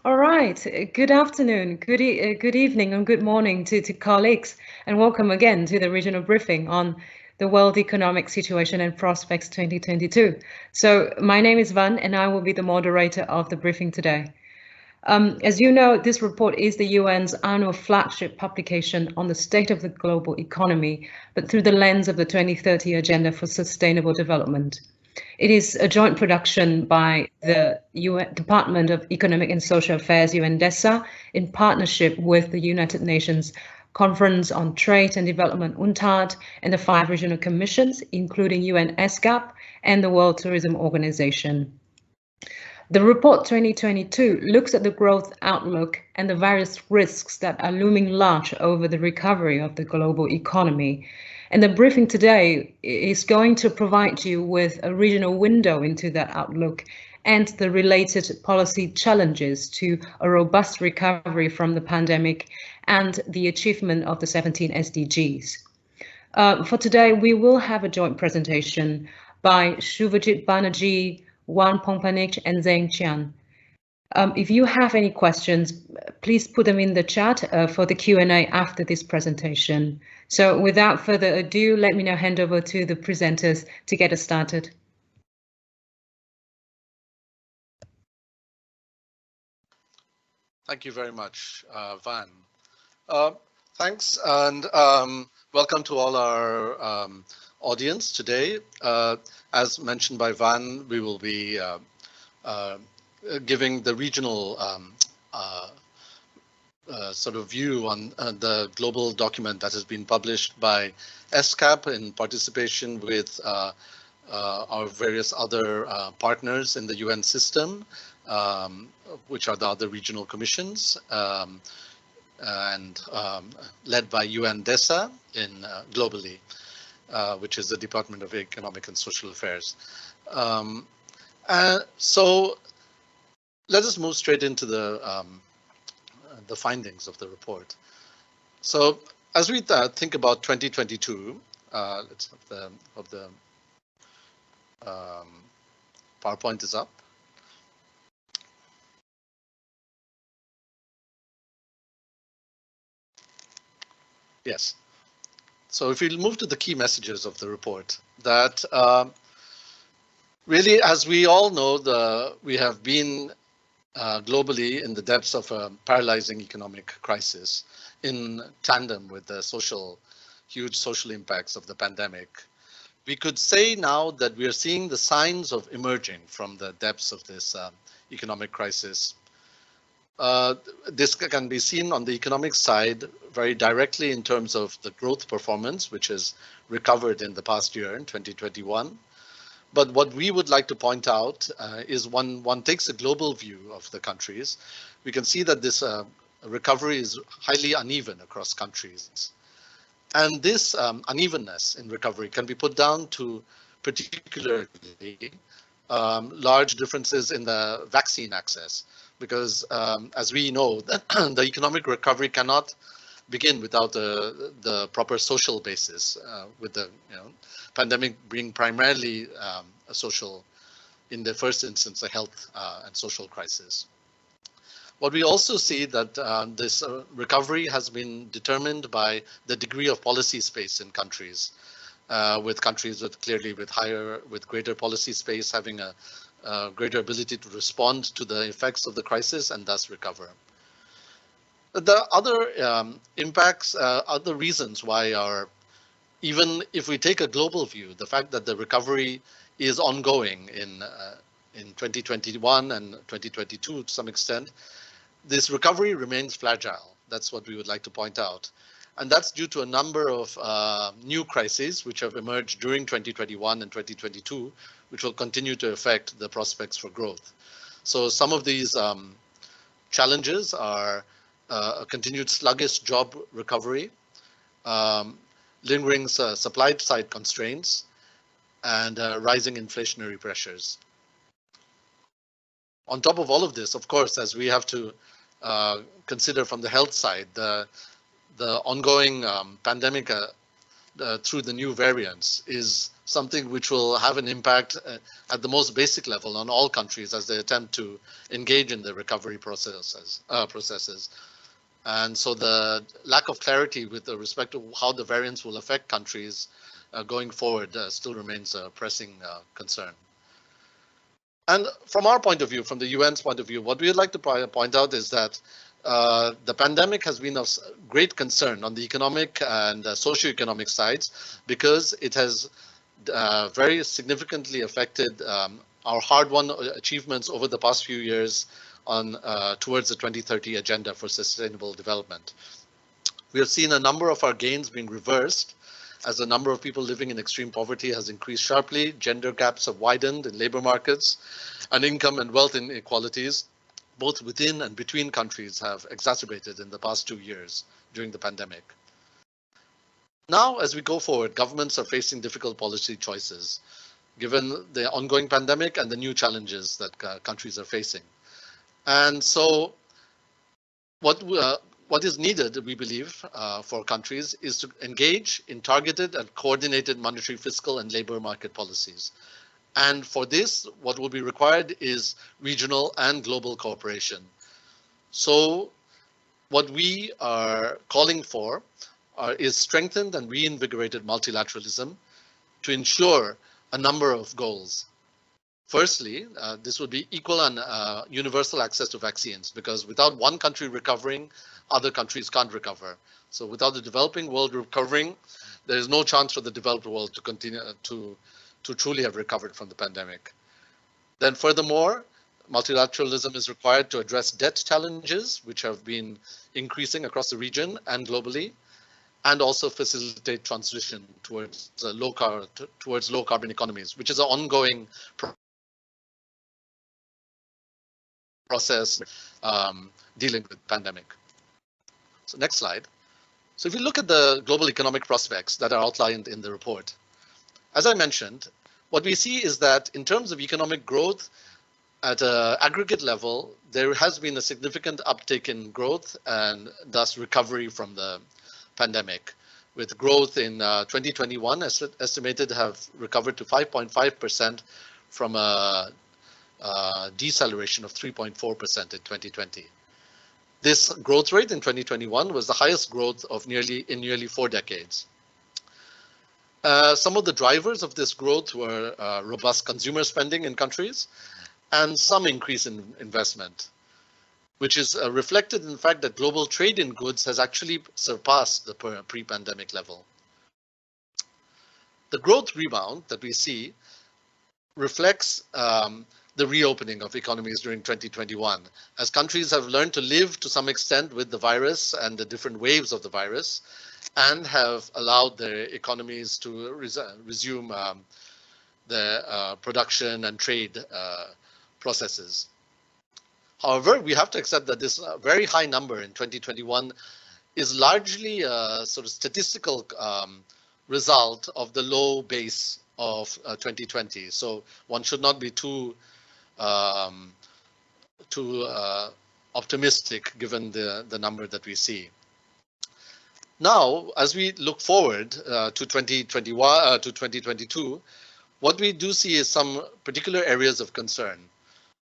All right. Good afternoon, good evening, and good morning to colleagues, and welcome again to the regional briefing on the World Economic Situation and Prospects 2022. So my name is Van, and I will be the moderator of the briefing today. As you know, this report is the UN's annual flagship publication on the state of the global economy, but through the lens of the 2030 Agenda for Sustainable Development. It is a joint production by the UN Department of Economic and Social Affairs, UNDESA, in partnership with the United Nations Conference on Trade and Development, UNCTAD, and the 5 regional commissions, including UN ESCAP and the World Tourism Organization. The report 2022 looks at the growth outlook and the various risks that are looming large over the recovery of the global economy. And the briefing today is going to provide you with a regional window into that outlook and the related policy challenges to a robust recovery from the pandemic and the achievement of the 17 SDGs. For today, we will have a joint presentation by Shubhajit Banerjee, Wan Pongpanich, and Zheng Qian. If you have any questions, please put them in the chat for the Q&A after this presentation. So without further ado, let me now hand over to the presenters to get us started. Thank you very much, Van. Thanks, and welcome to all our audience today. As mentioned by Van, we will be giving the regional sort of view on the global document that has been published by ESCAP in participation with our various other partners in the UN system, which are the other regional commissions, and led by UNDESA in globally, which is the Department of Economic and Social Affairs. So let us move straight into the findings of the report. So as we think about 2022, let's hope the PowerPoint is up. Yes. So if we move to the key messages of the report, that really, as we all know, we have been globally in the depths of a paralyzing economic crisis in tandem with the huge social impacts of the pandemic. We could say now that we are seeing the signs of emerging from the depths of this economic crisis. This can be seen on the economic side very directly in terms of the growth performance, which has recovered in the past year in 2021. But what we would like to point out is one takes a global view of the countries, we can see that this recovery is highly uneven across countries. And this unevenness in recovery can be put down to particularly large differences in the vaccine access, because as we know, the economic recovery cannot begin without the proper social basis, with the pandemic being primarily a social, in the first instance, a health and social crisis. What we also see that this recovery has been determined by the degree of policy space in countries, with countries with greater policy space having a greater ability to respond to the effects of the crisis and thus recover. The other impacts, other reasons why even if we take a global view, the fact that the recovery is ongoing in 2021 and 2022 to some extent, this recovery remains fragile. That's what we would like to point out. And that's due to a number of new crises which have emerged during 2021 and 2022, which will continue to affect the prospects for growth. So some of these challenges are a continued sluggish job recovery, lingering supply side constraints, and rising inflationary pressures. On top of all of this, of course, as we have to consider from the health side, the ongoing pandemic through the new variants is something which will have an impact at the most basic level on all countries as they attempt to engage in the recovery processes. And so the lack of clarity with respect to how the variants will affect countries going forward still remains a pressing concern. And from our point of view, from the UN's point of view, what we would like to point out is that the pandemic has been of great concern on the economic and socio-economic sides because it has very significantly affected our hard-won achievements over the past few years on towards the 2030 agenda for sustainable development. We have seen a number of our gains being reversed as the number of people living in extreme poverty has increased sharply, gender gaps have widened in labor markets, and income and wealth inequalities, both within and between countries, have exacerbated in the past 2 years during the pandemic. Now, as we go forward, governments are facing difficult policy choices, given the ongoing pandemic and the new challenges that countries are facing. And so what is needed, we believe, for countries is to engage in targeted and coordinated monetary, fiscal, and labor market policies. And for this, what will be required is regional and global cooperation. So what we are calling for is strengthened and reinvigorated multilateralism to ensure a number of goals. Firstly, this would be equal and universal access to vaccines, because without one country recovering, other countries can't recover. So without the developing world recovering, there is no chance for the developed world to continue to truly have recovered from the pandemic. Then furthermore, multilateralism is required to address debt challenges, which have been increasing across the region and globally, and also facilitate transition towards low carbon economies, which is an ongoing process dealing with pandemic. So next slide. So if you look at the global economic prospects that are outlined in the report, as I mentioned, what we see is that in terms of economic growth at an aggregate level, there has been a significant uptick in growth and thus recovery from the pandemic, with growth in 2021 estimated to have recovered to 5.5% from a deceleration of 3.4% in 2020. This growth rate in 2021 was the highest growth of nearly 4 decades. Some of the drivers of this growth were robust consumer spending in countries and some increase in investment, which is reflected in the fact that global trade in goods has actually surpassed the pre-pandemic level. The growth rebound that we see reflects the reopening of economies during 2021, as countries have learned to live to some extent with the virus and the different waves of the virus, and have allowed their economies to resume their production and trade processes. However, we have to accept that this very high number in 2021 is largely a sort of statistical result of the low base of 2020. So one should not be too optimistic given the number that we see. Now, as we look forward to 2021 to 2022, what we do see is some particular areas of concern.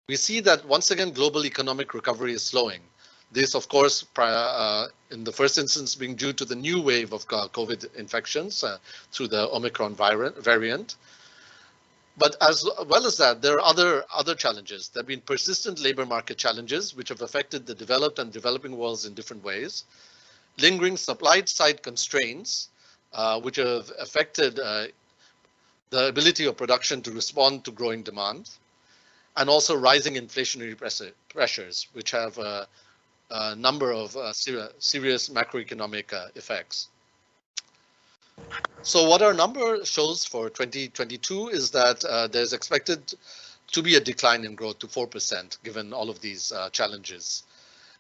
We see that once again, global economic recovery is slowing. This, of course, in the first instance being due to the new wave of COVID infections through the Omicron variant. But as well as that, there are other challenges. There have been persistent labor market challenges, which have affected the developed and developing worlds in different ways. Lingering supply side constraints, which have affected the ability of production to respond to growing demand, and also rising inflationary pressures, which have a number of serious macroeconomic effects. So what our number shows for 2022 is that there's expected to be a decline in growth to 4%, given all of these challenges,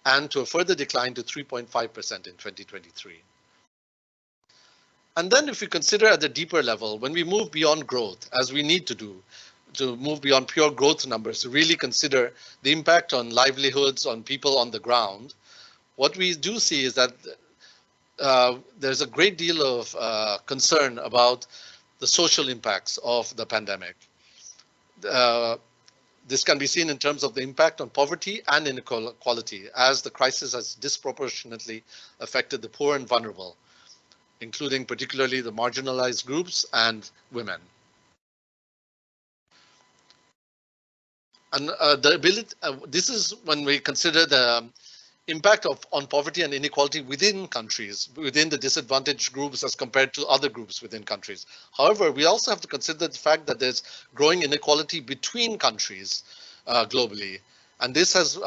and to a further decline to 3.5% in 2023. And then if we consider at the deeper level, when we move beyond growth, as we need to do, to move beyond pure growth numbers, to really consider the impact on livelihoods, on people on the ground, what we do see is that there's a great deal of concern about the social impacts of the pandemic. This can be seen in terms of the impact on poverty and inequality, as the crisis has disproportionately affected the poor and vulnerable, including particularly the marginalized groups and women. And this is when we consider the impact on poverty and inequality within countries, within the disadvantaged groups as compared to other groups within countries. However, we also have to consider the fact that there's growing inequality between countries globally. And this has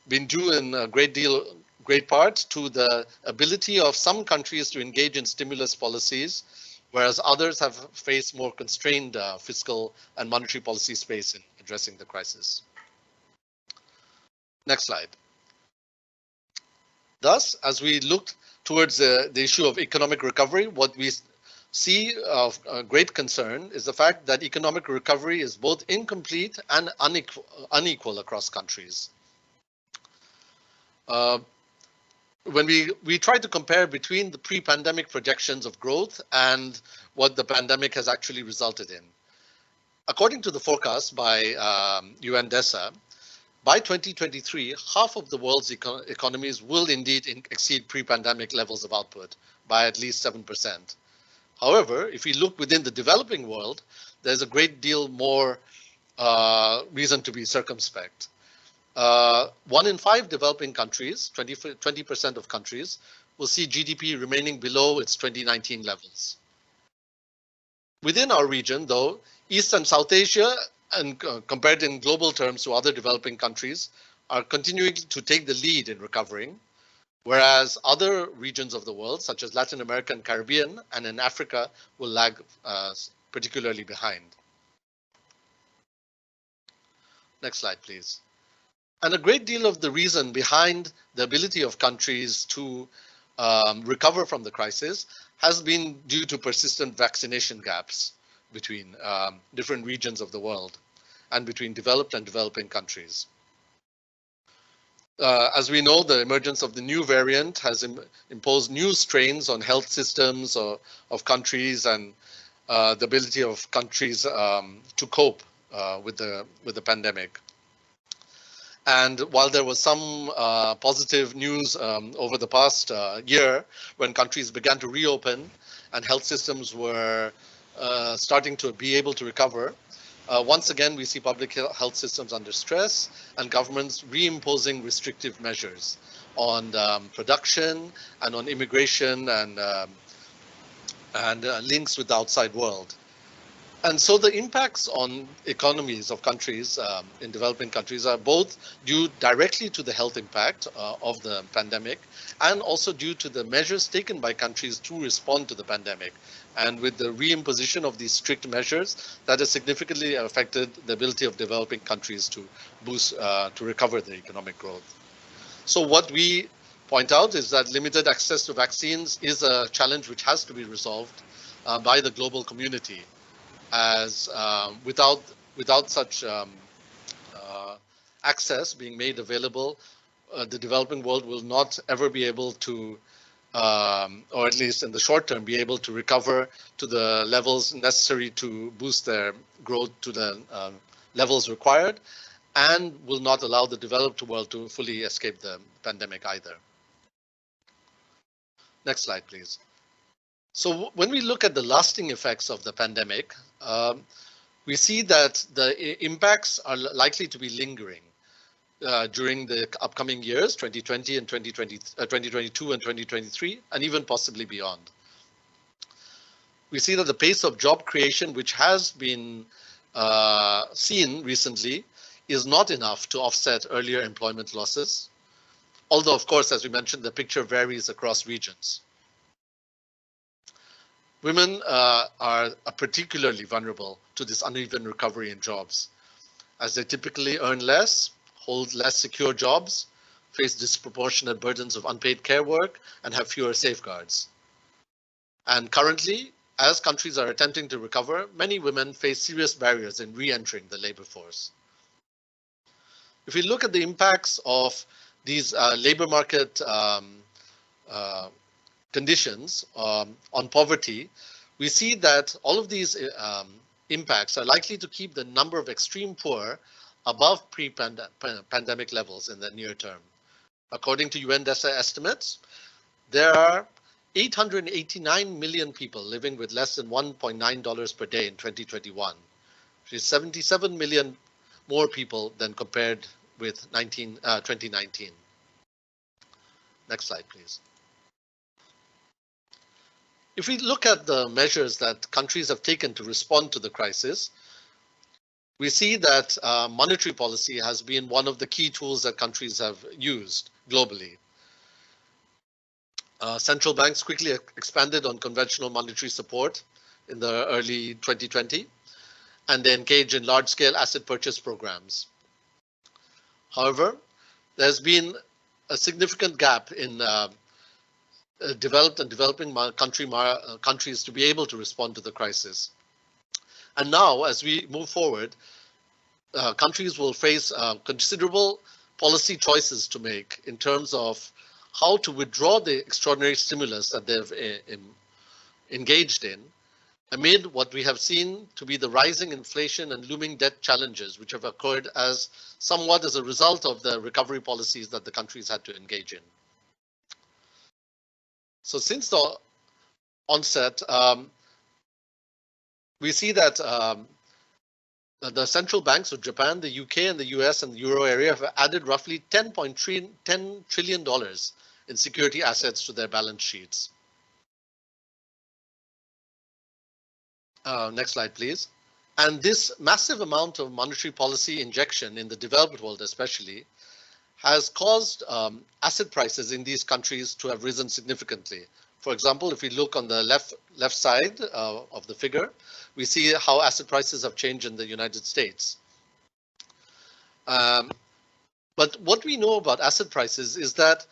been due in a great part to the ability of some countries to engage in stimulus policies, whereas others have faced more constrained fiscal and monetary policy space in addressing the crisis. Next slide. Thus, as we look towards the issue of economic recovery, what we see of great concern is the fact that economic recovery is both incomplete and unequal across countries. When we try to compare between the pre-pandemic projections of growth and what the pandemic has actually resulted in. According to the forecast by UNDESA, by 2023, half of the world's economies will indeed exceed pre-pandemic levels of output by at least 7%. However, if we look within the developing world, there's a great deal more reason to be circumspect. 1 in 5 developing countries, 20% of countries, will see GDP remaining below its 2019 levels. Within our region, though, East and South Asia, and compared in global terms to other developing countries, are continuing to take the lead in recovering, whereas other regions of the world, such as Latin America and Caribbean, and in Africa, will lag particularly behind. Next slide, please. And a great deal of the reason behind the ability of countries to recover from the crisis has been due to persistent vaccination gaps between different regions of the world and between developed and developing countries. As we know, the emergence of the new variant has imposed new strains on health systems of countries and the ability of countries to cope with the pandemic. And while there was some positive news over the past year, when countries began to reopen and health systems were starting to be able to recover, once again, we see public health systems under stress and governments reimposing restrictive measures on production and on immigration and links with the outside world. And so the impacts on economies of countries in developing countries are both due directly to the health impact of the pandemic and also due to the measures taken by countries to respond to the pandemic. And with the reimposition of these strict measures, that has significantly affected the ability of developing countries to boost, to recover their economic growth. So what we point out is that limited access to vaccines is a challenge which has to be resolved by the global community, as without such access being made available, the developing world will not ever be able to, or at least in the short term, be able to recover to the levels necessary to boost their growth to the levels required, and will not allow the developed world to fully escape the pandemic either. Next slide, please. So when we look at the lasting effects of the pandemic, we see that the impacts are likely to be lingering during the upcoming years, 2020 and 2022 and 2023, and even possibly beyond. We see that the pace of job creation, which has been seen recently, is not enough to offset earlier employment losses. Although, of course, as we mentioned, the picture varies across regions. Women are particularly vulnerable to this uneven recovery in jobs, as they typically earn less, hold less secure jobs, face disproportionate burdens of unpaid care work, and have fewer safeguards. And currently, as countries are attempting to recover, many women face serious barriers in re-entering the labor force. If we look at the impacts of these labor market conditions on poverty, we see that all of these impacts are likely to keep the number of extreme poor above pre-pandemic levels in the near term. According to UN estimates, there are 889 million people living with less than $1.9 per day in 2021, which is 77 million more people than compared with 2019. Next slide, please. If we look at the measures that countries have taken to respond to the crisis, we see that monetary policy has been one of the key tools that countries have used globally. Central banks quickly expanded on conventional monetary support in the early 2020, and they engaged in large-scale asset purchase programs. However, there's been a significant gap in developed and developing countries to be able to respond to the crisis. And now, as we move forward, countries will face considerable policy choices to make in terms of how to withdraw the extraordinary stimulus that they've engaged in amid what we have seen to be the rising inflation and looming debt challenges, which have occurred as somewhat as a result of the recovery policies that the countries had to engage in. So since the onset, we see that the central banks of Japan, the UK, and the US and the Euro area have added roughly $10 trillion in security assets to their balance sheets. Next slide, please. And this massive amount of monetary policy injection in the developed world especially has caused asset prices in these countries to have risen significantly. For example, if we look on the left side of the figure, we see how asset prices have changed in the United States. But what we know about asset prices is that,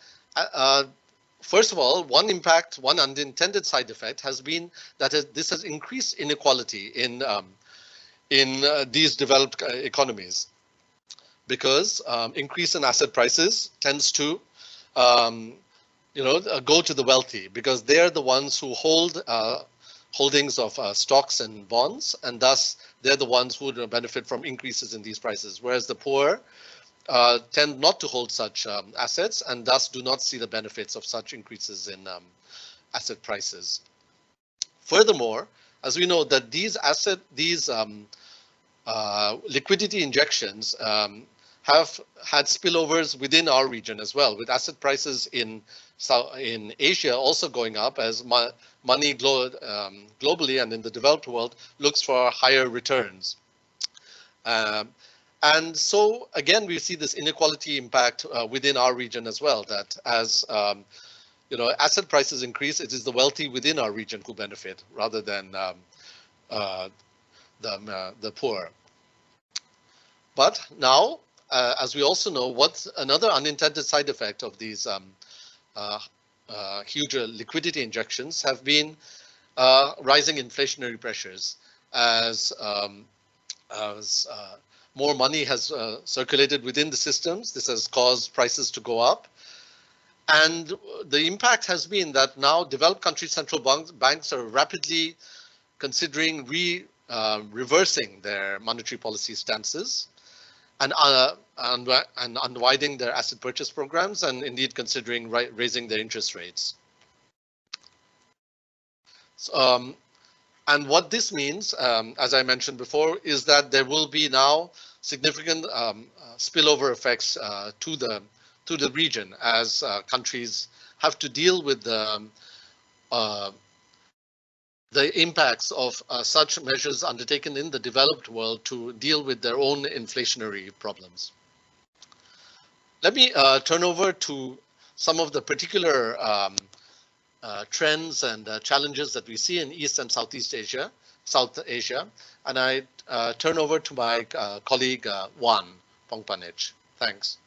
first of all, one unintended side effect has been that this has increased inequality in these developed economies, because increase in asset prices tends to go to the wealthy, because they're the ones who hold holdings of stocks and bonds, and thus they're the ones who would benefit from increases in these prices, whereas the poor tend not to hold such assets and thus do not see the benefits of such increases in asset prices. Furthermore, as we know that these liquidity injections have had spillovers within our region as well, with asset prices in Asia also going up as money globally and in the developed world looks for higher returns. And so, again, we see this inequality impact within our region as well, that as asset prices increase, it is the wealthy within our region who benefit rather than the poor. But now, as we also know, what's another unintended side effect of these huge liquidity injections have been rising inflationary pressures as more money has circulated within the systems. This has caused prices to go up. And the impact has been that now developed country central banks are rapidly considering reversing their monetary policy stances and unwinding their asset purchase programs, and indeed considering raising their interest rates. And what this means, as I mentioned before, is that there will be now significant spillover effects to the region as countries have to deal with the impacts of such measures undertaken in the developed world to deal with their own inflationary problems. Let me turn over to some of the particular trends and challenges that we see in East and South Asia, and I turn over to my colleague Juan Pongpanich. Thanks.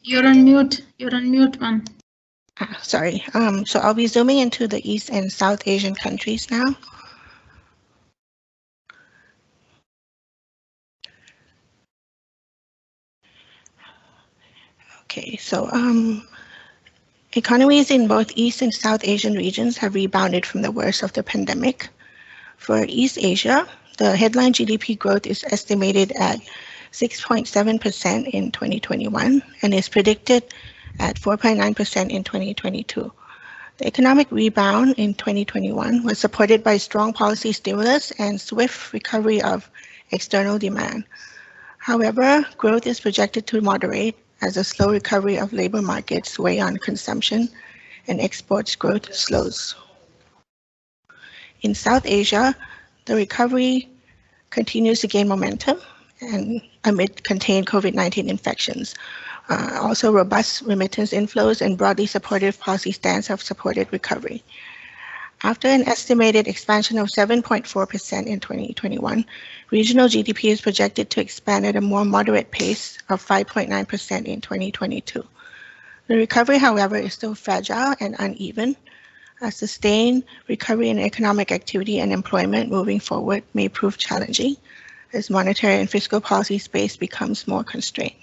You're on mute. You're on mute, Juan. Sorry. So I'll be zooming into the East and South Asian countries now. Okay, so economies in both East and South Asian regions have rebounded from the worst of the pandemic. For East Asia, the headline GDP growth is estimated at 6.7% in 2021 and is predicted at 4.9% in 2022. The economic rebound in 2021 was supported by strong policy stimulus and swift recovery of external demand. However, growth is projected to moderate as a slow recovery of labor markets weigh on consumption and exports growth slows. In South Asia, the recovery continues to gain momentum and amid contained COVID-19 infections. Also, robust remittance inflows and broadly supportive policy stance have supported recovery. After an estimated expansion of 7.4% in 2021, regional GDP is projected to expand at a more moderate pace of 5.9% in 2022. The recovery, however, is still fragile and uneven. A sustained recovery in economic activity and employment moving forward may prove challenging as monetary and fiscal policy space becomes more constrained.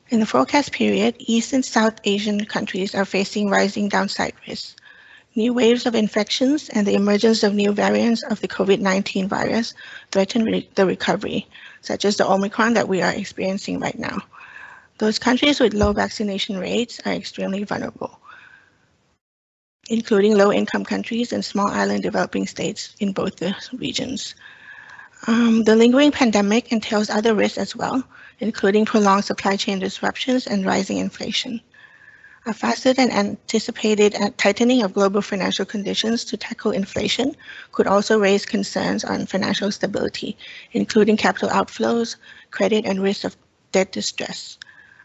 In the forecast period, East and South Asian countries are facing rising downside risks. New waves of infections and the emergence of new variants of the COVID-19 virus threaten the recovery, such as the Omicron that we are experiencing right now. Those countries with low vaccination rates are extremely vulnerable, including low-income countries and small island developing states in both the regions. The lingering pandemic entails other risks as well, including prolonged supply chain disruptions and rising inflation. A faster than anticipated tightening of global financial conditions to tackle inflation could also raise concerns on financial stability, including capital outflows, credit, and risk of debt distress.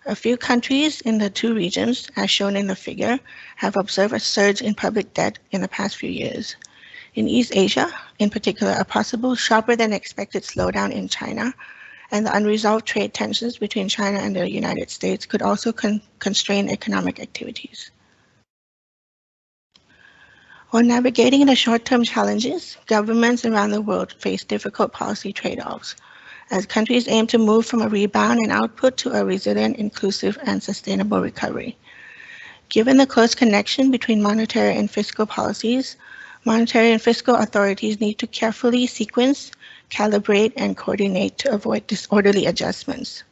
A few countries in the two regions, as shown in the figure, have observed a surge in public debt in the past few years. In East Asia, in particular, a possible sharper than expected slowdown in China and the unresolved trade tensions between China and the United States could also constrain economic activities. While navigating the short-term challenges, governments around the world face difficult policy trade-offs as countries aim to move from a rebound in output to a resilient, inclusive, and sustainable recovery. Given the close connection between monetary and fiscal policies, monetary and fiscal authorities need to carefully sequence, calibrate, and coordinate to avoid disorderly adjustments.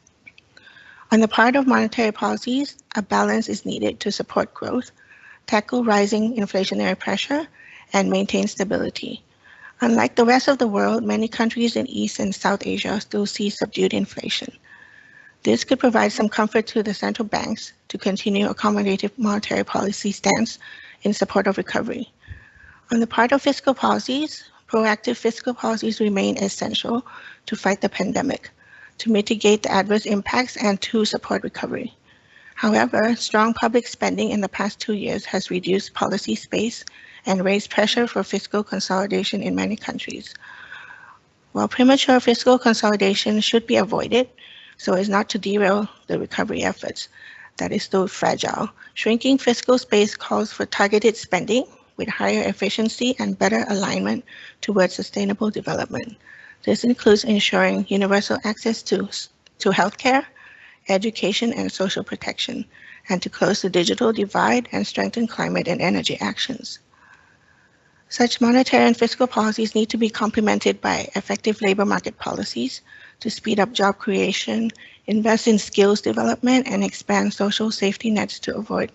On the part of monetary policies, a balance is needed to support growth, tackle rising inflationary pressure, and maintain stability. Unlike the rest of the world, many countries in East and South Asia still see subdued inflation. This could provide some comfort to the central banks to continue accommodative monetary policy stance in support of recovery. On the part of fiscal policies, proactive fiscal policies remain essential to fight the pandemic, to mitigate the adverse impacts, and to support recovery. However, strong public spending in the past 2 years has reduced policy space and raised pressure for fiscal consolidation in many countries. While premature fiscal consolidation should be avoided so as not to derail the recovery efforts, that is still fragile. Shrinking fiscal space calls for targeted spending with higher efficiency and better alignment towards sustainable development. This includes ensuring universal access to healthcare, education, and social protection, and to close the digital divide and strengthen climate and energy actions. Such monetary and fiscal policies need to be complemented by effective labor market policies to speed up job creation, invest in skills development, and expand social safety nets to avoid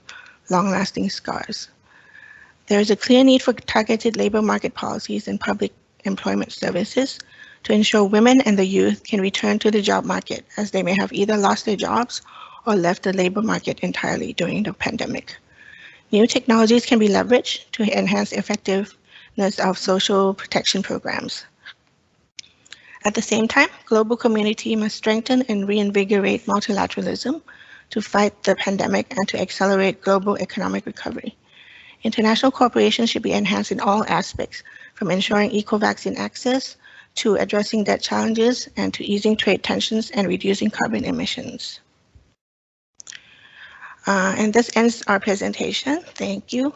long-lasting scars. There is a clear need for targeted labor market policies and public employment services to ensure women and the youth can return to the job market, as they may have either lost their jobs or left the labor market entirely during the pandemic. New technologies can be leveraged to enhance effectiveness of social protection programs. At the same time, global community must strengthen and reinvigorate multilateralism to fight the pandemic and to accelerate global economic recovery. International cooperation should be enhanced in all aspects, from ensuring equal vaccine access to addressing debt challenges and to easing trade tensions and reducing carbon emissions. And this ends our presentation. Thank you.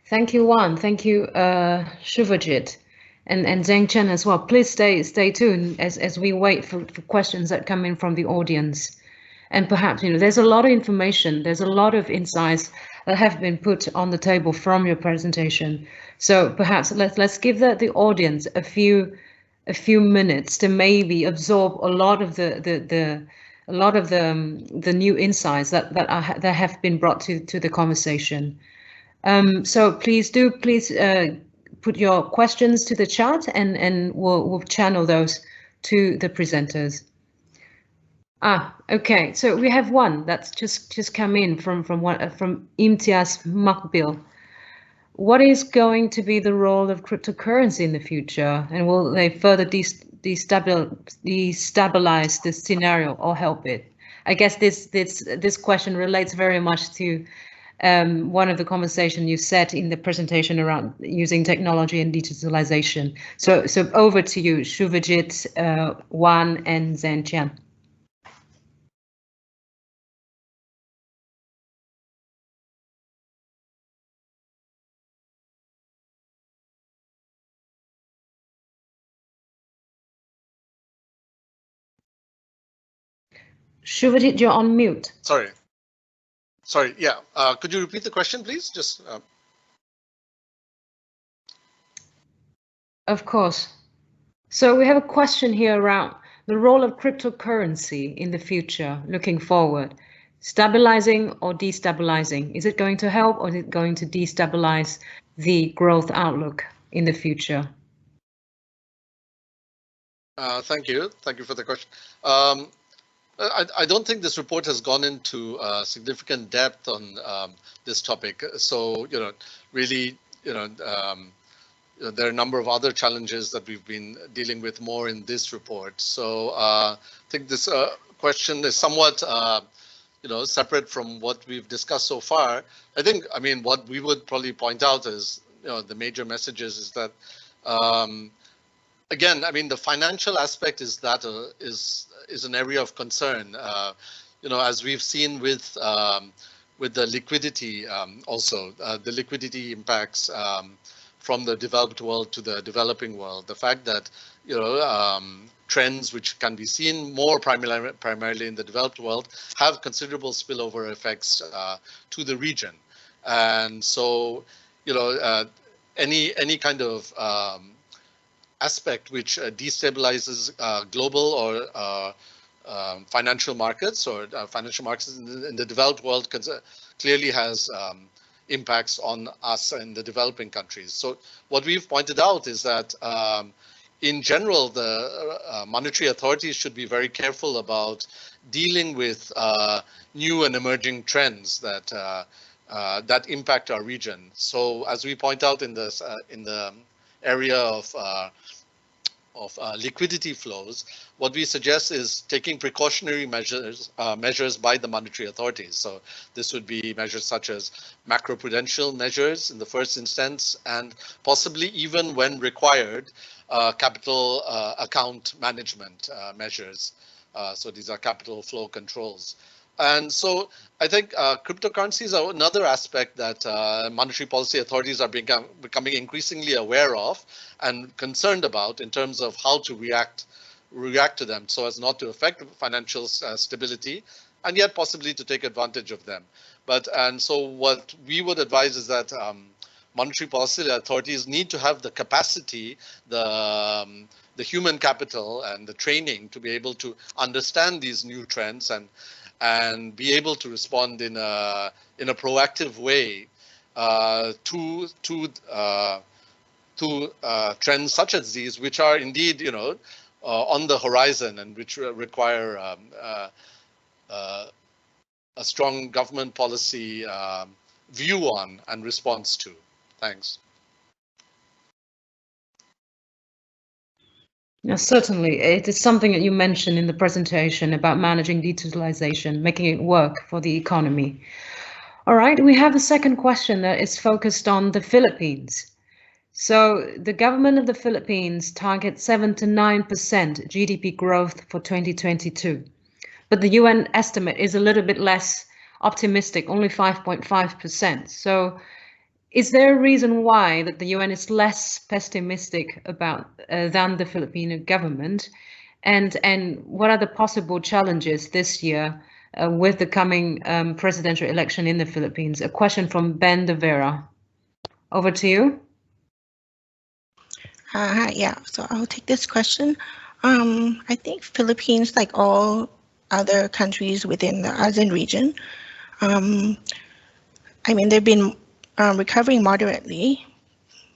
Thank you, Wan. Thank you, Shubhajit. and Zheng Chen as well. Please stay tuned as we wait for questions that come in from the audience. And perhaps, there's a lot of information, there's a lot of insights that have been put on the table from your presentation. So perhaps let's give the audience a few minutes to maybe absorb a lot of the new insights that have been brought to the conversation. So please put your questions to the chat, and we'll channel those to the presenters. Okay. So we have one that's just come in from Imtiaz Makbil. What is going to be the role of cryptocurrency in the future, and will they further destabilize this scenario or help it? I guess this question relates very much to one of the conversation you said in the presentation around using technology and digitalization. So over to you, Shuvajit, Wan, and Zheng Chen. Shuvajit, you're on mute. Sorry. Yeah. Could you repeat the question, please? Just. Of course. So we have a question here around the role of cryptocurrency in the future, looking forward. Stabilizing or destabilizing? Is it going to help, or is it going to destabilize the growth outlook in the future? Thank you for the question. I don't think this report has gone into significant depth on this topic. So, really, there are a number of other challenges that we've been dealing with more in this report. So I think this question is somewhat, separate from what we've discussed so far. I mean, what we would probably point out is, the major messages is that, again, I mean, the financial aspect is an area of concern. As we've seen with the liquidity, also the liquidity impacts from the developed world to the developing world. The fact that trends which can be seen more primarily in the developed world have considerable spillover effects to the region, and so any kind of aspect which destabilizes global or financial markets or financial markets in the developed world clearly has impacts on us in the developing countries. So what we've pointed out is that in general, the monetary authorities should be very careful about dealing with new and emerging trends that impact our region. So as we point out in the area of liquidity flows, what we suggest is taking precautionary measures by the monetary authorities. So this would be measures such as macroprudential measures in the first instance, and possibly even when required, capital account management measures. So these are capital flow controls. And so I think cryptocurrencies are another aspect that monetary policy authorities are becoming increasingly aware of and concerned about in terms of how to react to them so as not to affect financial stability and yet possibly to take advantage of them. And so what we would advise is that monetary policy authorities need to have the capacity, the human capital and the training to be able to understand these new trends and be able to respond in a proactive way to trends such as these, which are indeed on the horizon and which require a strong government policy view on and response to. Thanks. Yes, certainly. It is something that you mentioned in the presentation about managing digitalization, making it work for the economy. All right, we have a second question that is focused on the Philippines. So the government of the Philippines targets 7 to 9% GDP growth for 2022. But the UN estimate is a little bit less optimistic, only 5.5%. So is there a reason why that the UN is less pessimistic about than the Filipino government, and what are the possible challenges this year with the coming presidential election in the Philippines? A question from Ben De Vera. Over to you. Yeah, so I'll take this question. I think Philippines, like all other countries within the ASEAN region, I mean, they've been recovering moderately,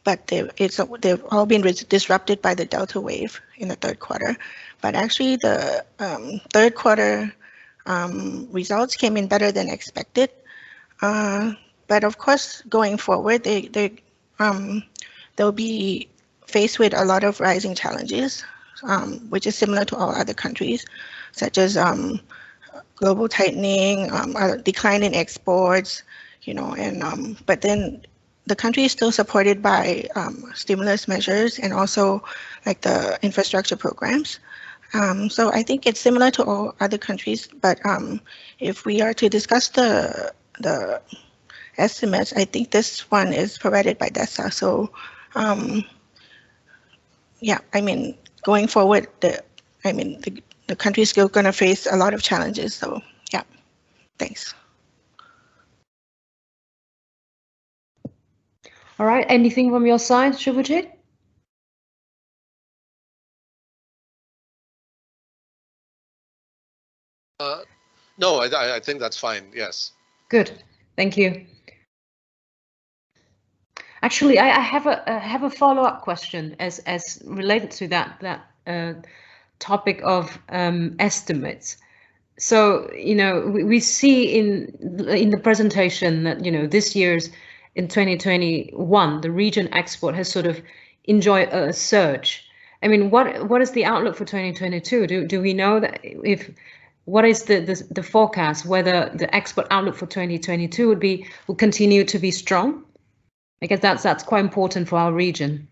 but they've all been disrupted by the Delta wave in the third quarter. But actually, the third quarter results came in better than expected. But of course, going forward, they'll be faced with a lot of rising challenges, which is similar to all other countries, such as global tightening, a decline in exports, and but then the country is still supported by stimulus measures and also like the infrastructure programs. So I think it's similar to all other countries, but if we are to discuss the estimates, I think this one is provided by DESA. So yeah, I mean, going forward, the country is still going to face a lot of challenges. So yeah, thanks. All right, anything from your side, Shubhajit? No, I think that's fine. Yes. Good, thank you. Actually, I have a follow-up question as related to that topic of estimates. So we see in the presentation that this year's in 2021 the region export has sort of enjoyed a surge. I mean, what is the outlook for 2022? Do we know that what is the forecast, whether the export outlook for 2022 will continue to be strong? I guess that's quite important for our region.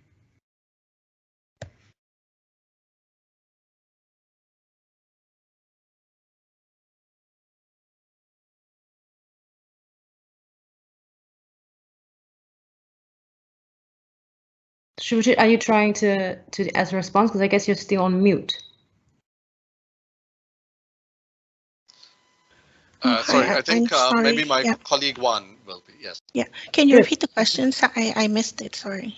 Shubhajit, are you trying to as a response? Because I guess you're still on mute. Sorry, I think maybe my colleague Juan will be. Yes. Yeah. Can you repeat the question? I missed it. Sorry.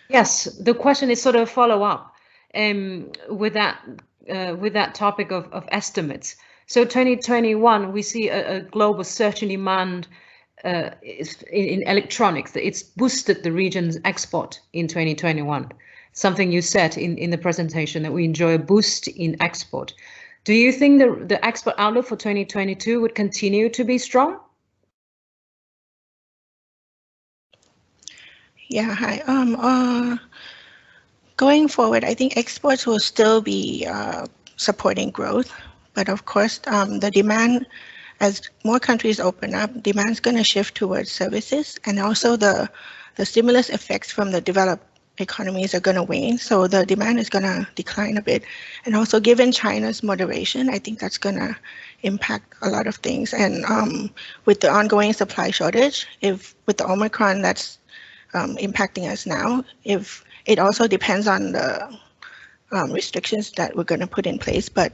Yes, the question is sort of follow up with that topic of estimates. So 2021, we see a global surge in demand in electronics. It's boosted the region's export in 2021. Something you said in the presentation, that we enjoy a boost in export. Do you think the export outlook for 2022 would continue to be strong? Yeah, hi. Going forward, I think exports will still be supporting growth, but of course, the demand, as more countries open up, demand is going to shift towards services, and also the stimulus effects from the developed economies are going to wane, so the demand is going to decline a bit. And also, given China's moderation, I think that's going to impact a lot of things. And with the ongoing supply shortage, with the Omicron that's impacting us now, if it also depends on the restrictions that we're going to put in place. But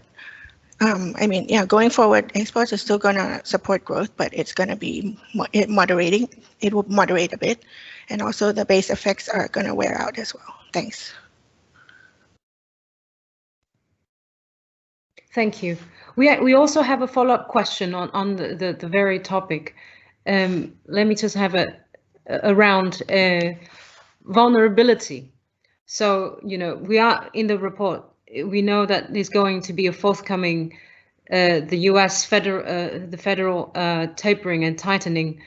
I mean, yeah, going forward, exports are still going to support growth, but it's going to be moderating. It will moderate a bit, and also the base effects are going to wear out as well. Thanks. Thank you. We also have a follow-up question on the very topic. Let me just have around vulnerability. So we are in the report. We know that there's going to be a forthcoming the U.S. federal tapering and tightening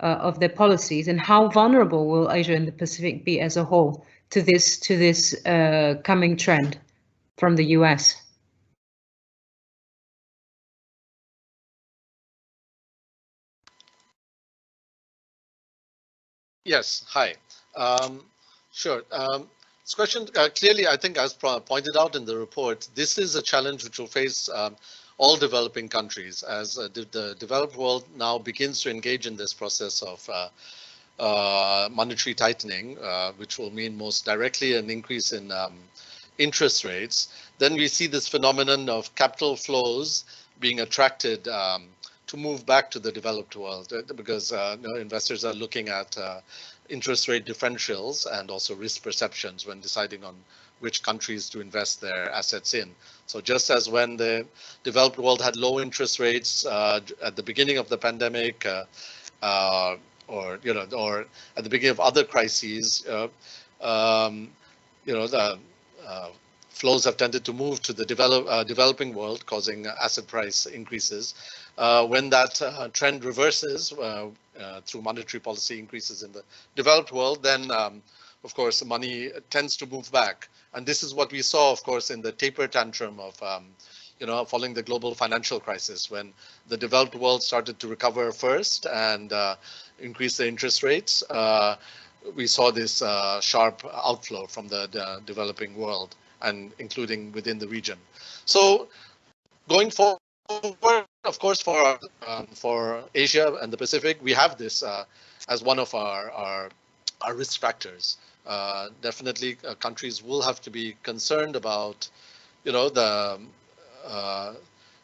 of their policies, and how vulnerable will Asia and the Pacific be as a whole to this coming trend from the U.S.? Yes. Hi. Sure. This question, clearly, I think, as pointed out in the report, this is a challenge which will face all developing countries as the developed world now begins to engage in this process of monetary tightening, which will mean most directly an increase in interest rates, then we see this phenomenon of capital flows being attracted to move back to the developed world, because investors are looking at interest rate differentials and also risk perceptions when deciding on which countries to invest their assets in. So just as when the developed world had low interest rates at the beginning of the pandemic, or at the beginning of other crises, the flows have tended to move to the developing world, causing asset price increases. When that trend reverses through monetary policy increases in the developed world, then of course money tends to move back. And this is what we saw, of course, in the taper tantrum of following the global financial crisis, when the developed world started to recover first and increase the interest rates. We saw this sharp outflow from the developing world, and including within the region. So going forward, of course, for Asia and the Pacific, we have this as one of our risk factors. Definitely, countries will have to be concerned about,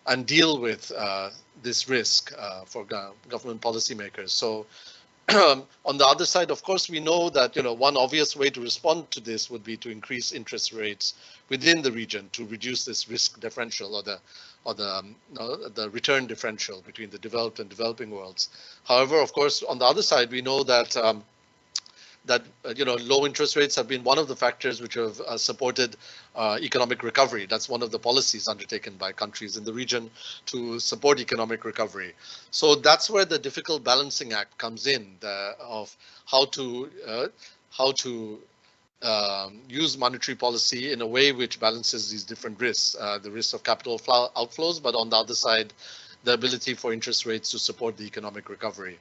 and deal with this risk for government policymakers. So on the other side, of course, we know that one obvious way to respond to this would be to increase interest rates within the region to reduce this risk differential or the return differential between the developed and developing worlds. However, of course, on the other side, we know that low interest rates have been one of the factors which have supported economic recovery. That's one of the policies undertaken by countries in the region to support economic recovery. So that's where the difficult balancing act comes in, of how to use monetary policy in a way which balances these different risks, the risk of capital outflows, but on the other side, the ability for interest rates to support the economic recovery.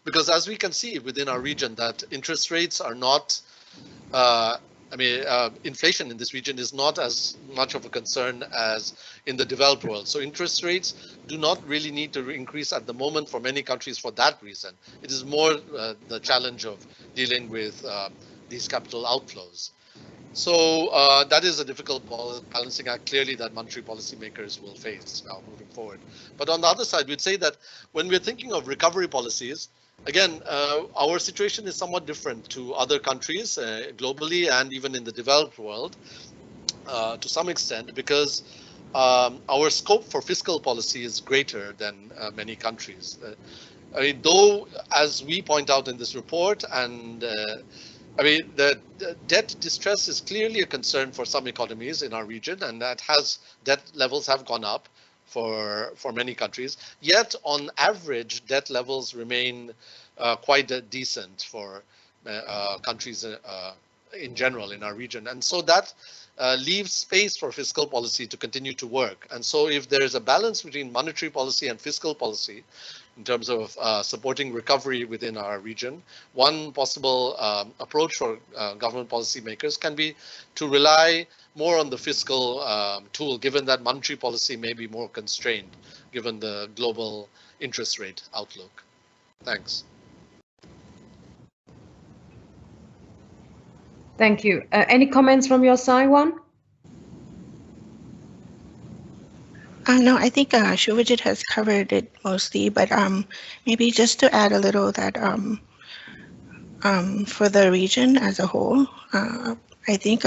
Because as we can see within our region, that interest rates are not, inflation in this region is not as much of a concern as in the developed world. So interest rates do not really need to increase at the moment for many countries for that reason. It is more the challenge of dealing with these capital outflows. So that is a difficult balancing act, clearly, that monetary policymakers will face now moving forward. But on the other side, we'd say that when we're thinking of recovery policies, again, our situation is somewhat different to other countries globally and even in the developed world to some extent, because our scope for fiscal policy is greater than many countries. Though, as we point out in this report, and the debt distress is clearly a concern for some economies in our region, and debt levels have gone up for many countries. Yet, on average, debt levels remain quite decent for countries in general in our region. And so that leaves space for fiscal policy to continue to work. And so if there is a balance between monetary policy and fiscal policy in terms of supporting recovery within our region, one possible approach for government policymakers can be to rely more on the fiscal tool, given that monetary policy may be more constrained, given the global interest rate outlook. Thanks. Thank you. Any comments from your side, Juan? No, I think Shuvajit has covered it mostly, but maybe just to add a little that for the region as a whole, I think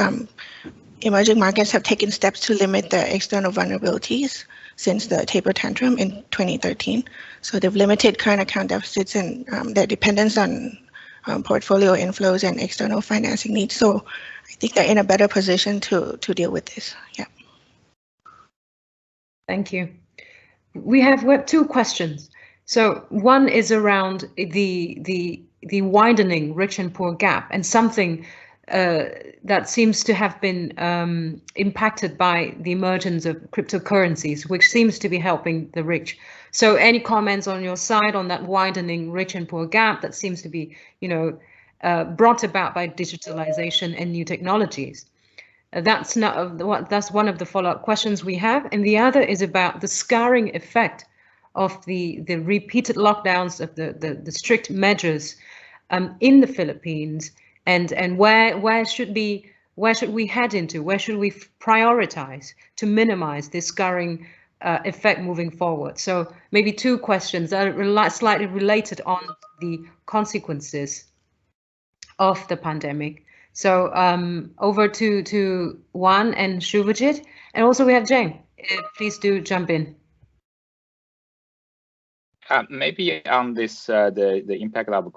emerging markets have taken steps to limit their external vulnerabilities since the taper tantrum in 2013. So they've limited current account deficits and their dependence on portfolio inflows and external financing needs. So I think they're in a better position to deal with this. Yeah. Thank you. We have two questions. So one is around the widening rich and poor gap, and something that seems to have been impacted by the emergence of cryptocurrencies, which seems to be helping the rich. So any comments on your side on that widening rich and poor gap that seems to be, brought about by digitalization and new technologies? That's one of the follow-up questions we have. And the other is about the scarring effect of the repeated lockdowns, of the strict measures in the Philippines, and where should we head into? Where should we prioritize to minimize this scarring effect moving forward? So maybe two questions that are slightly related on the consequences of the pandemic. So over to Juan and Shubhajit, and also we have Jane. Please do jump in. Maybe on this, the impact of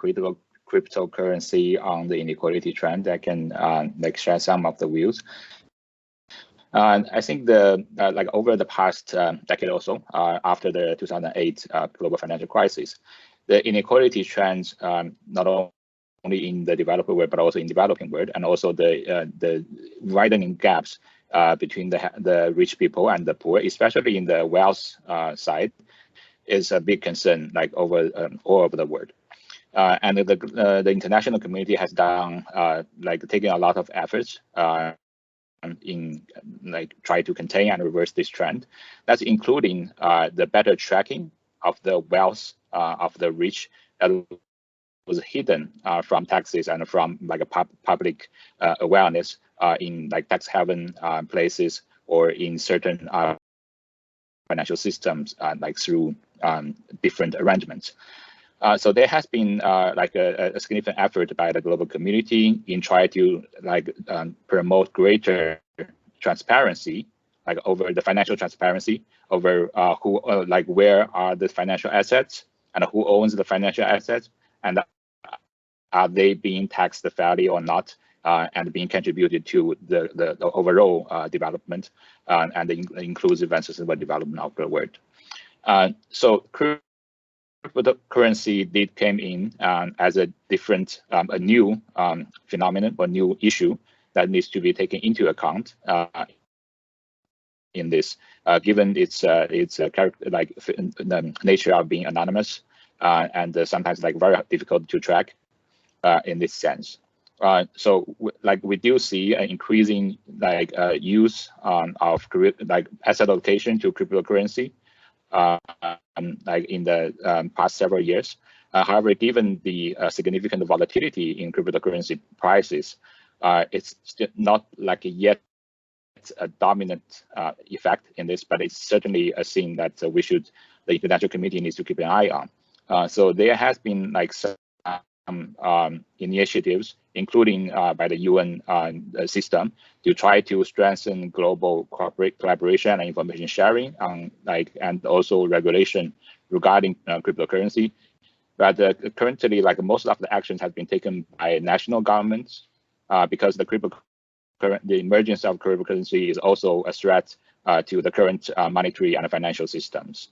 cryptocurrency on the inequality trend, I can like share some of the views. I think like over the past decade or so, after the 2008 global financial crisis, the inequality trends not only in the developed world but also in developing world, and also the widening gaps between the rich people and the poor, especially in the wealth side, is a big concern, like over all over the world. And the international community has done like taking a lot of efforts in like try to contain and reverse this trend. That's including the better tracking of the wealth of the rich that was hidden from taxes and from like a public awareness in like tax haven places or in certain financial systems like through different arrangements. So there has been like a significant effort by the global community in trying to like promote greater transparency, like over the financial transparency over who like where are the financial assets and who owns the financial assets, and are they being taxed fairly or not, and being contributed to the overall development and the inclusive and sustainable development of the world. So cryptocurrency did came in as a different, a new phenomenon or new issue that needs to be taken into account in this, given its character, like the nature of being anonymous and sometimes like very difficult to track in this sense. So like we do see an increasing like use of like asset allocation to cryptocurrency like in the past several years. However, given the significant volatility in cryptocurrency prices, it's still not like yet a dominant effect in this, but it's certainly a thing that the international community needs to keep an eye on. So there has been like some initiatives, including by the UN system, to try to strengthen global collaboration and information sharing, and also regulation regarding cryptocurrency. But currently, like most of the actions have been taken by national governments, because the emergence of cryptocurrency is also a threat to the current monetary and financial systems.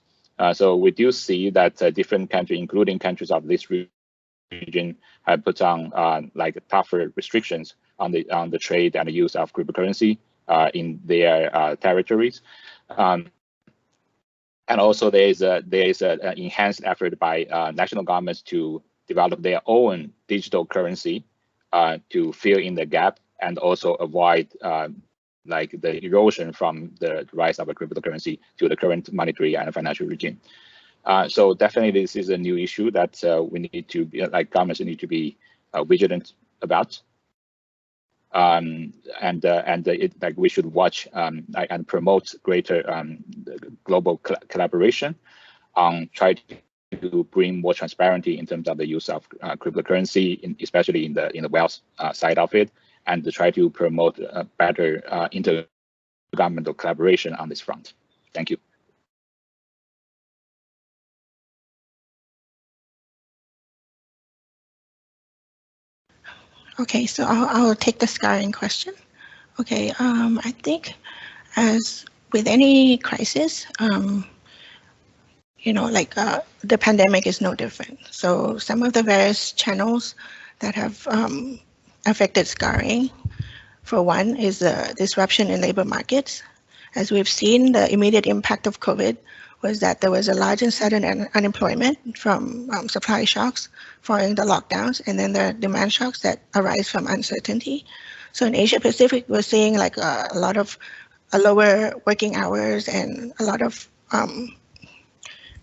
So we do see that different countries, including countries of this region, have put on like tougher restrictions on the trade and the use of cryptocurrency in their territories. And also there is an enhanced effort by national governments to develop their own digital currency to fill in the gap and also avoid like the erosion from the rise of a cryptocurrency to the current monetary and financial regime. So definitely this is a new issue that we need to be, like governments need to be vigilant about. Like we should watch and promote greater global collaboration on try to bring more transparency in terms of the use of cryptocurrency, especially in the wealth side of it, and to try to promote a better intergovernmental collaboration on this front. Thank you. Okay, so I'll take the scarring question. Okay, I think as with any crisis, you know, like the pandemic is no different. So some of the various channels that have affected scarring, for one, is the disruption in labor markets. As we've seen, the immediate impact of COVID was that there was a large and sudden unemployment from supply shocks following the lockdowns, and then the demand shocks that arise from uncertainty. So in Asia Pacific, we're seeing like a lot of lower working hours and a lot of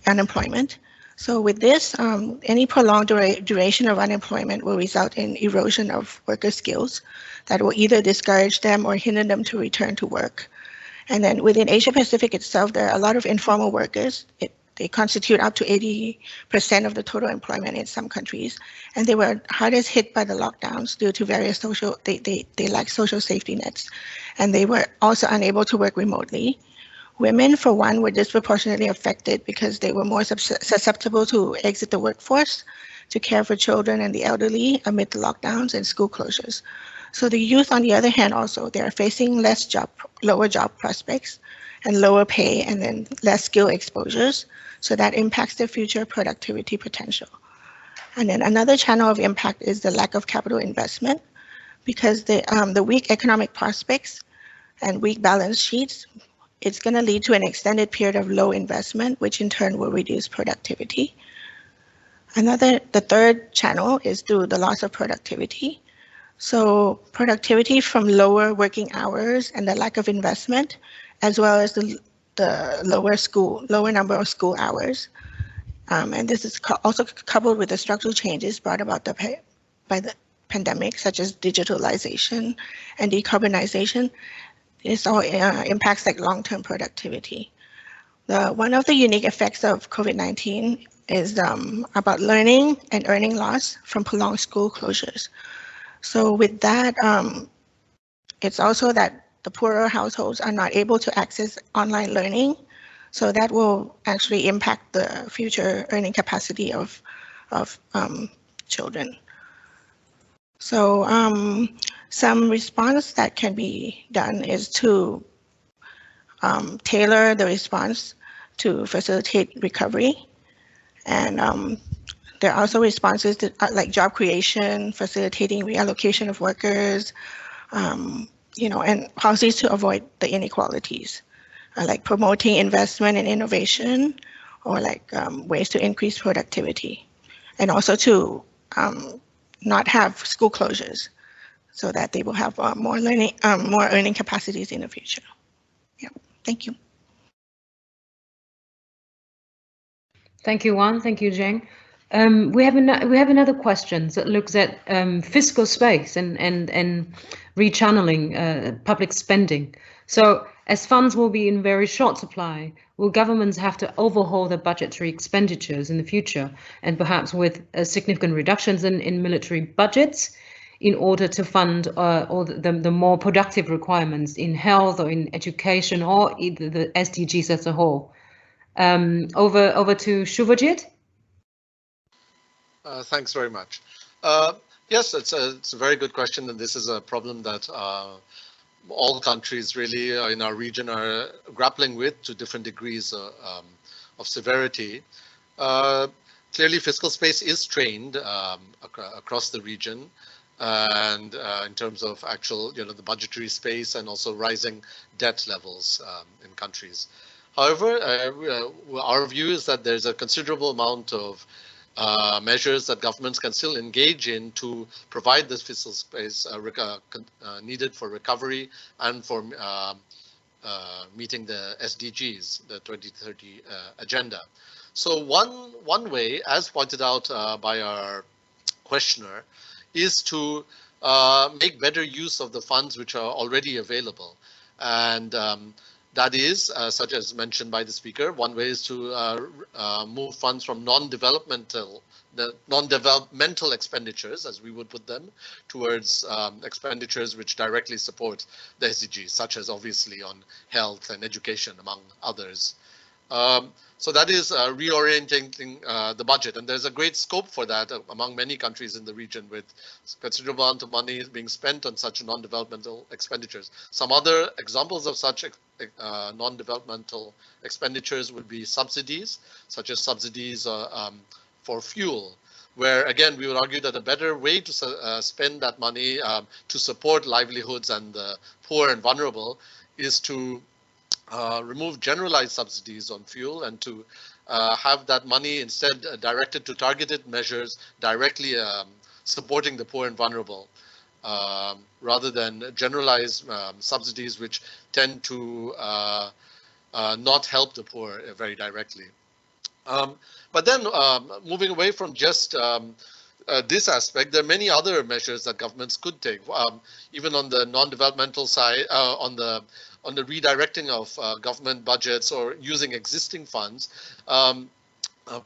unemployment. So with this, any prolonged duration of unemployment will result in erosion of worker skills that will either discourage them or hinder them to return to work. And then within Asia Pacific itself, there are a lot of informal workers. They constitute up to 80% of the total employment in some countries. And they were hardest hit by the lockdowns due to various they lack social safety nets. And they were also unable to work remotely. Women, for one, were disproportionately affected because they were more susceptible to exit the workforce, to care for children and the elderly amid the lockdowns and school closures. So the youth, on the other hand, also, they are facing lower job prospects and lower pay and then less skill exposures. So that impacts their future productivity potential. And then another channel of impact is the lack of capital investment, because the weak economic prospects and weak balance sheets, it's going to lead to an extended period of low investment, which in turn will reduce productivity. The third channel is through the loss of productivity. So productivity from lower working hours and the lack of investment, as well as the lower number of school hours. And this is also coupled with the structural changes brought about by the pandemic, such as digitalization and decarbonization. This all impacts like long-term productivity. One of the unique effects of COVID-19 is about learning and earning loss from prolonged school closures. So with that, it's also that the poorer households are not able to access online learning. So that will actually impact the future earning capacity of children. So some response that can be done is to tailor the response to facilitate recovery. And there are also responses to, like job creation, facilitating reallocation of workers, and policies to avoid the inequalities, like promoting investment and innovation, or like ways to increase productivity, and also to not have school closures, so that they will have more earning capacities in the future. Yeah, thank you. Thank you, Juan. Thank you, Zheng. We have another question that looks at fiscal space and rechanneling public spending. So, as funds will be in very short supply, will governments have to overhaul their budgetary expenditures in the future, and perhaps with significant reductions in military budgets, in order to fund all the more productive requirements in health or in education or either the SDGs as a whole? Over to Shubhajit. Thanks very much. Yes, it's a very good question, and this is a problem that all countries really in our region are grappling with to different degrees of severity. Clearly, fiscal space is strained across the region, and in terms of actual, the budgetary space and also rising debt levels in countries. However, our view is that there's a considerable amount of measures that governments can still engage in to provide this fiscal space needed for recovery and for meeting the SDGs, the 2030 agenda. So one way, as pointed out by our questioner, is to make better use of the funds which are already available. And that is, such as mentioned by the speaker, one way is to move funds from non-developmental expenditures, as we would put them, towards expenditures which directly support the SDGs, such as obviously on health and education, among others. So that is reorienting the budget, and there's a great scope for that among many countries in the region, with considerable amount of money being spent on such non-developmental expenditures. Some other examples of such non-developmental expenditures would be subsidies, such as subsidies for fuel, where again we would argue that a better way to spend that money to support livelihoods and the poor and vulnerable is to remove generalized subsidies on fuel and to have that money instead directed to targeted measures directly supporting the poor and vulnerable, rather than generalized subsidies which tend to not help the poor very directly. But then moving away from just this aspect, there are many other measures that governments could take, even on the non-developmental side, on the redirecting of government budgets or using existing funds.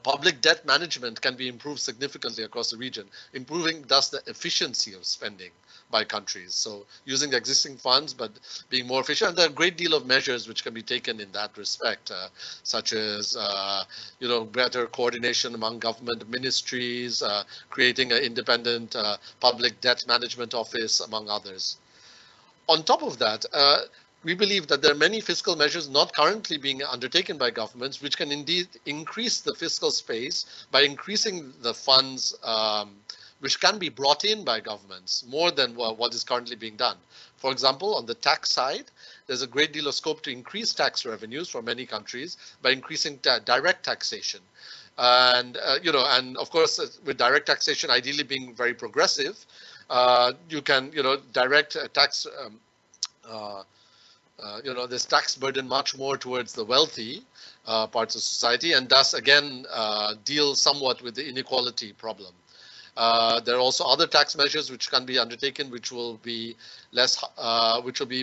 Public debt management can be improved significantly across the region, improving thus the efficiency of spending by countries. So using the existing funds, but being more efficient. And there are a great deal of measures which can be taken in that respect, such as, better coordination among government ministries, creating an independent public debt management office, among others. On top of that, we believe that there are many fiscal measures not currently being undertaken by governments, which can indeed increase the fiscal space by increasing the funds which can be brought in by governments more than what is currently being done. For example, on the tax side, there's a great deal of scope to increase tax revenues for many countries by increasing direct taxation. And, and of course, with direct taxation ideally being very progressive, you can, direct tax this tax burden much more towards the wealthy parts of society, and thus again deal somewhat with the inequality problem. There are also other tax measures which can be undertaken, which will be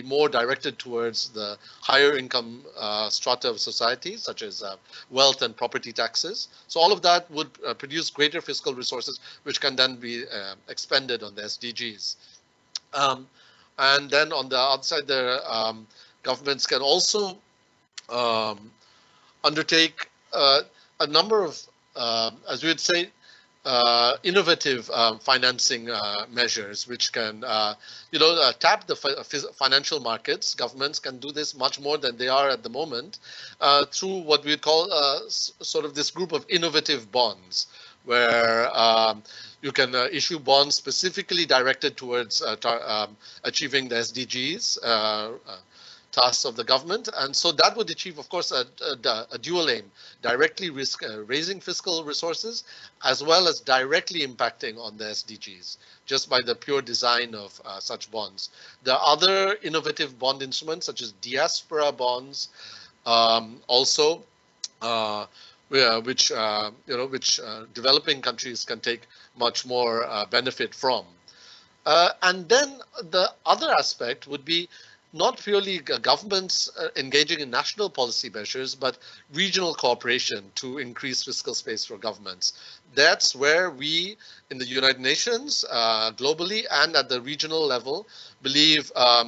more directed towards the higher income strata of society, such as wealth and property taxes. So all of that would produce greater fiscal resources, which can then be expended on the SDGs. And then on the other side, there governments can also undertake a number of, as we would say, innovative financing measures, which can, tap the financial markets. Governments can do this much more than they are at the moment through what we call sort of this group of innovative bonds, where you can issue bonds specifically directed towards achieving the SDGs tasks of the government. And so that would achieve, of course, a dual aim, directly raising fiscal resources, as well as directly impacting on the SDGs, just by the pure design of such bonds. There are other innovative bond instruments, such as diaspora bonds, also, which developing countries can take much more benefit from. And then the other aspect would be not purely governments engaging in national policy measures, but regional cooperation to increase fiscal space for governments. That's where we in the United Nations, globally and at the regional level, believe a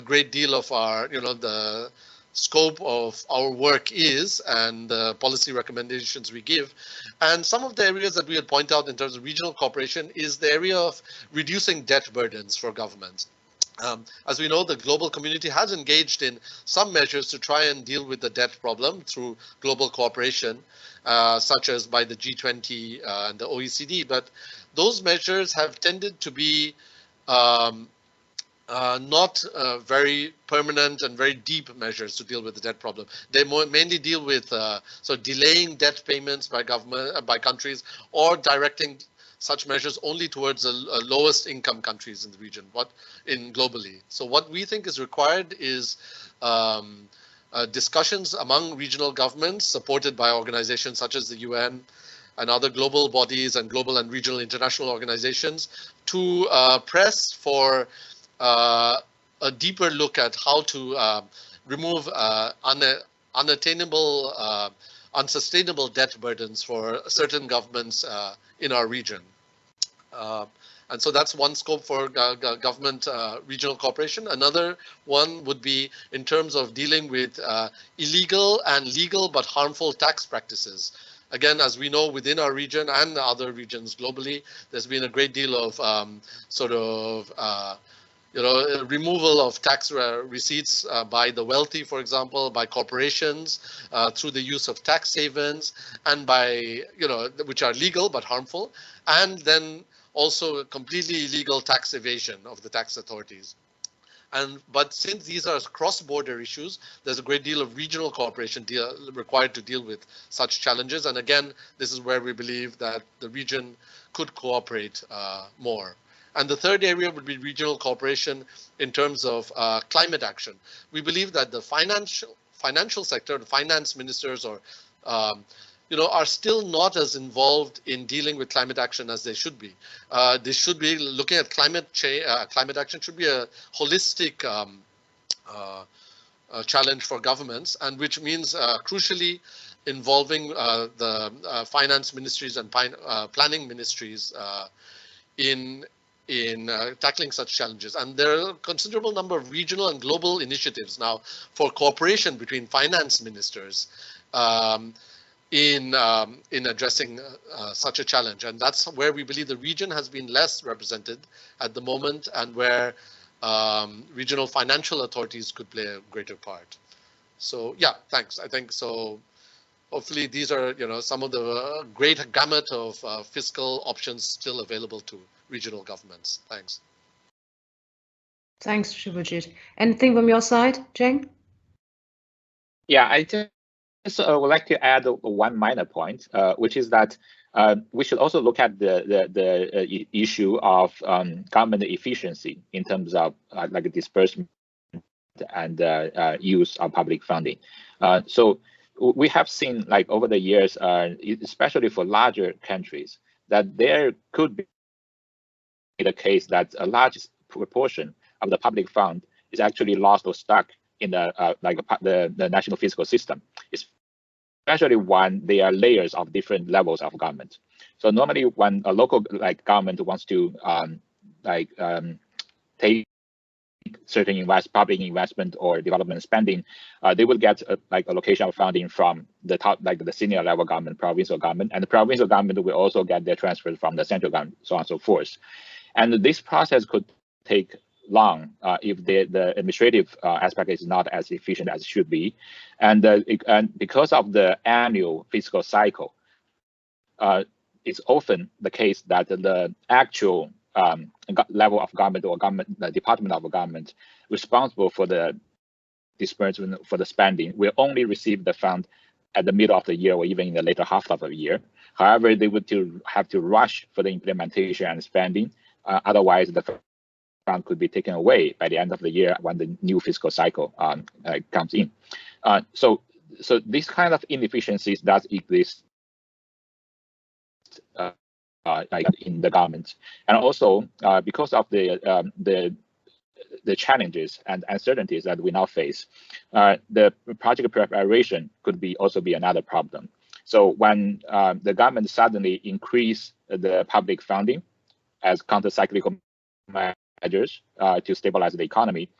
great deal of our, the scope of our work is, and the policy recommendations we give. And some of the areas that we would point out in terms of regional cooperation is the area of reducing debt burdens for governments. As we know, the global community has engaged in some measures to try and deal with the debt problem through global cooperation, such as by the G20 and the OECD. But those measures have tended to be not very permanent and very deep measures to deal with the debt problem. They mainly deal with so delaying debt payments by countries, or directing such measures only towards the lowest income countries in the region, globally. So what we think is required is discussions among regional governments supported by organizations such as the UN and other global bodies and global and regional international organizations to press for a deeper look at how to remove unattainable, unsustainable debt burdens for certain governments in our region. And so that's one scope for government regional cooperation. Another one would be in terms of dealing with illegal and legal but harmful tax practices. Again, as we know, within our region and other regions globally, there's been a great deal of removal of tax receipts by the wealthy, for example, by corporations, through the use of tax havens, and by, which are legal but harmful, and then also completely illegal tax evasion of the tax authorities. But since these are cross-border issues, there's a great deal of regional cooperation required to deal with such challenges. And again, this is where we believe that the region could cooperate more. And the third area would be regional cooperation in terms of climate action. We believe that the financial sector, the finance ministers, or are still not as involved in dealing with climate action as they should be. They should be looking at climate change. Climate action should be a holistic challenge for governments, and which means crucially involving the finance ministries and planning ministries in tackling such challenges. And there are a considerable number of regional and global initiatives now for cooperation between finance ministers in addressing such a challenge. And that's where we believe the region has been less represented at the moment, and where regional financial authorities could play a greater part. So yeah, thanks. I think so. Hopefully these are some of the great gamut of fiscal options still available to regional governments. Thanks. Thanks, Shubhajit. Anything from your side, Zheng? Yeah, I just would like to add one minor point, which is that we should also look at the issue of government efficiency in terms of like disbursement and use of public funding. So we have seen, like over the years, especially for larger countries, that there could be the case that a large proportion of the public fund is actually lost or stuck in the national fiscal system, especially when there are layers of different levels of government. So normally, when a local government wants to take certain public investment or development spending, they will get a allocation of funding from the top, the senior level government, provincial government, and the provincial government will also get their transfers from the central government, so on and so forth. And this process could take long if the administrative aspect is not as efficient as it should be, and because of the annual fiscal cycle, it's often the case that the actual level of government or the department of government responsible for the disbursement for the spending will only receive the fund at the middle of the year or even in the later half of the year. However, they would have to rush for the implementation and spending. Otherwise, the fund could be taken away by the end of the year when the new fiscal cycle comes in. So these kind of inefficiencies does exist in the government, and also because of the challenges and uncertainties that we now face, the project preparation could also be another problem. So when the government suddenly increase the public funding as counter-cyclical measures to stabilize the economy,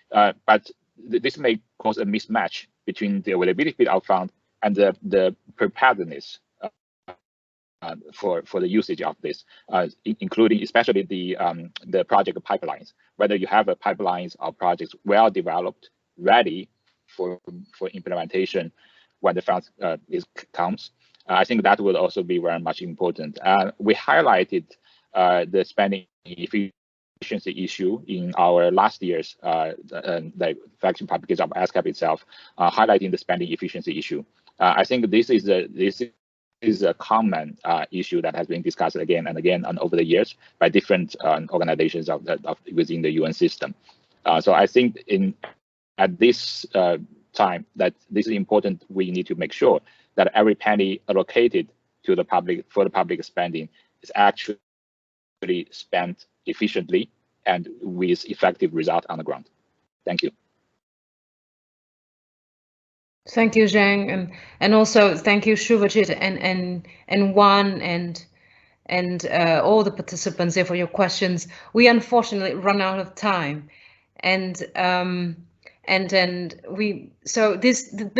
but this may cause a mismatch between the availability of funds and the preparedness for the usage of this, including especially the project pipelines. Whether you have a pipelines of projects well developed, ready for implementation when the funds comes, I think that will also be very much important. We highlighted the spending efficiency issue in our last year's flagship publication of ESCAP itself, highlighting the spending efficiency issue. I think this is a common issue that has been discussed again and again and over the years by different organizations within the UN system. So I think at this time that this is important. We need to make sure that every penny allocated to the public for the public spending is actually spent efficiently and with effective result on the ground. Thank you. Thank you, Zheng, and also thank you, Shubhajit, and Juan, and all the participants here for your questions. We unfortunately run out of time, but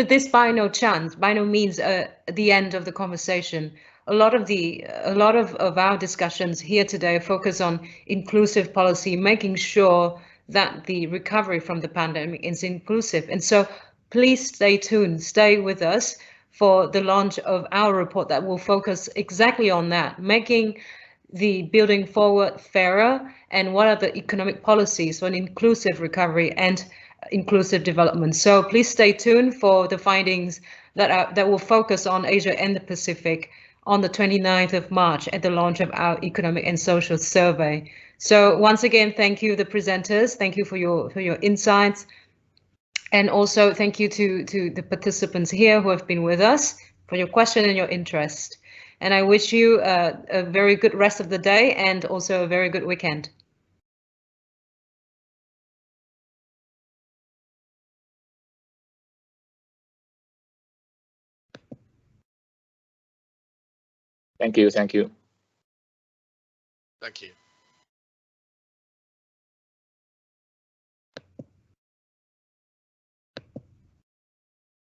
this by no means the end of the conversation. A lot of our discussions here today focus on inclusive policy, making sure that the recovery from the pandemic is inclusive, and so. Please stay tuned, stay with us for the launch of our report that will focus exactly on that, making the building forward fairer and what are the economic policies for an inclusive recovery and inclusive development. So please stay tuned for the findings that will focus on Asia and the Pacific on the 29th of March at the launch of our economic and social survey. So once again, thank you, the presenters. Thank you for your insights. And also thank you to the participants here who have been with us your question and your interest. And I wish you a very good rest of the day and also a very good weekend. Thank you. Thank you. Thank you.